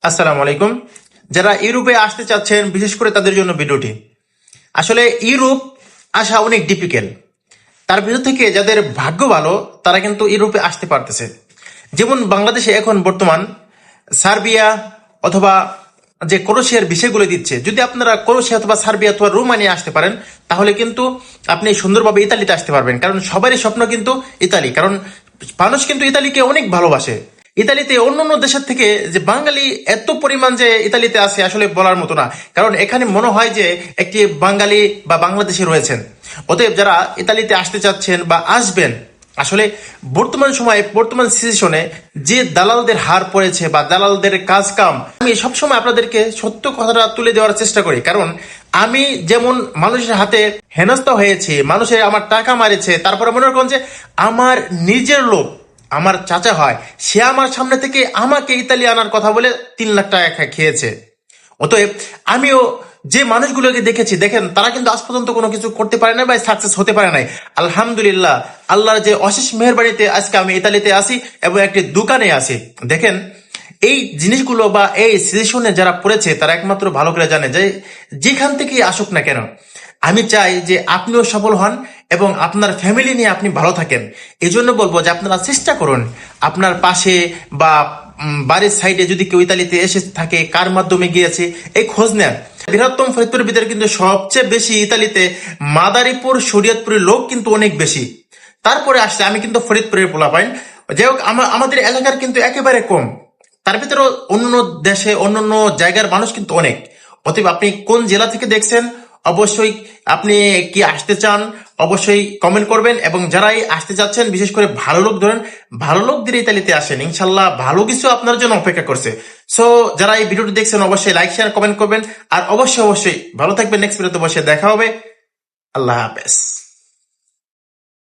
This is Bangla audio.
আসসালামু আলাইকুম। যারা ইউরোপে আসতে চাচ্ছেন, বিশেষ করে তাদের জন্য ভিডিওটি। আসলে ইউরোপ আসা অনেক ডিফিকাল্ট। তার ভিতর থেকে যাদের ভাগ্য ভালো তারা কিন্তু ইউরোপে আসতে পারতেছে। যেমন বাংলাদেশে এখন বর্তমান সার্বিয়া অথবা যে ক্রোয়েশিয়ার বিষয়গুলো দিচ্ছে, যদি আপনারা ক্রোয়েশিয়া অথবা সার্বিয়া অথবা রোমানিয়া আসতে পারেন তাহলে কিন্তু আপনি সুন্দরভাবে ইতালিতে আসতে পারবেন। কারণ সবারই স্বপ্ন কিন্তু ইতালি, কারণ মানুষ কিন্তু ইতালিকে অনেক ভালোবাসে। ইতালিতে অন্যান্য দেশের থেকে যে বাঙালি এত পরিমাণ যে ইতালিতে আছে আসলে বলার মতো না। কারণ এখানে মনে হয় যে একটি বাঙালি বা বাংলাদেশে রয়েছেন। অতএব যারা ইতালিতে আসতে চাচ্ছেন বা আসবেন, আসলে বর্তমান সময়ে বর্তমান সিচুয়েশনে যে দালালদের হার পড়েছে বা দালালদের কাজ কাম, আমি সবসময় আপনাদেরকে সত্য কথাটা তুলে দেওয়ার চেষ্টা করি। কারণ আমি যেমন মানুষের হাতে হেনস্থা হয়েছি, মানুষের আমার টাকা মারেছে, তারপরে মনে করেন যে আমার নিজের লোক, আমার চাচা হয়, সে আমার সামনে থেকে আমাকে ইতালি আনার কথা বলে 3 লাখ টাকা খেয়েছে। অতএব আমিও যে মানুষগুলোকে দেখেছি, দেখেন তারা কিন্তু আজ পর্যন্ত কোনো কিছু করতে পারে না বা সাকসেস হতে পারে নাই। আলহামদুলিল্লাহ, আল্লাহর যে অশেষ মেহেরবাড়িতে আজকে আমি ইতালিতে আসি এবং একটি দোকানে আসি। দেখেন এই জিনিসগুলো বা এই সিচুয়েশনে যারা পড়েছে তারা একমাত্র ভালো করে জানে যে যেখান থেকেই আসুক না কেন, আমি চাই যে আপনিও সফল হন এবং আপনার ফ্যামিলি নিয়ে আপনি ভালো থাকেন। এই জন্য বলবো যে আপনারা চেষ্টা করুন আপনার পাশে বা বাড়ির সাইডে যদি কেউ ইতালিতে এসে থাকে, কার মাধ্যমে গিয়েছে, এই খোঁজ নেন। বৃহত্তম ফরিদপুরের ভিতরে কিন্তু সবচেয়ে বেশি ইতালিতে মাদারীপুর শরীয়তপুরের লোক কিন্তু অনেক বেশি। তারপরে আসছে আমি কিন্তু ফরিদপুরের পোলাপাইন। যাই হোক, আমাদের এলাকার কিন্তু একেবারে কম। তার ভিতরে অন্য দেশে অন্যান্য জায়গার মানুষ কিন্তু অনেক। অতএব আপনি কোন জেলা থেকে দেখছেন, অবশ্যই আপনি কি আসতে চান অবশ্যই কমেন্ট করবেন। এবং যারাই আসতে যাচ্ছেন বিশেষ করে ভালো লোক ধরেন, ভালো লোক দিয়ে ইতালিতে আসেন, ইনশাল্লাহ ভালো কিছু আপনার জন্য অপেক্ষা করছে। সো যারা এই ভিডিওটি দেখছেন অবশ্যই লাইক শেয়ার কমেন্ট করবেন। আর অবশ্যই ভালো থাকবেন। নেক্সট ভিডিওতে বসে দেখা হবে। আল্লাহ হাফেজ।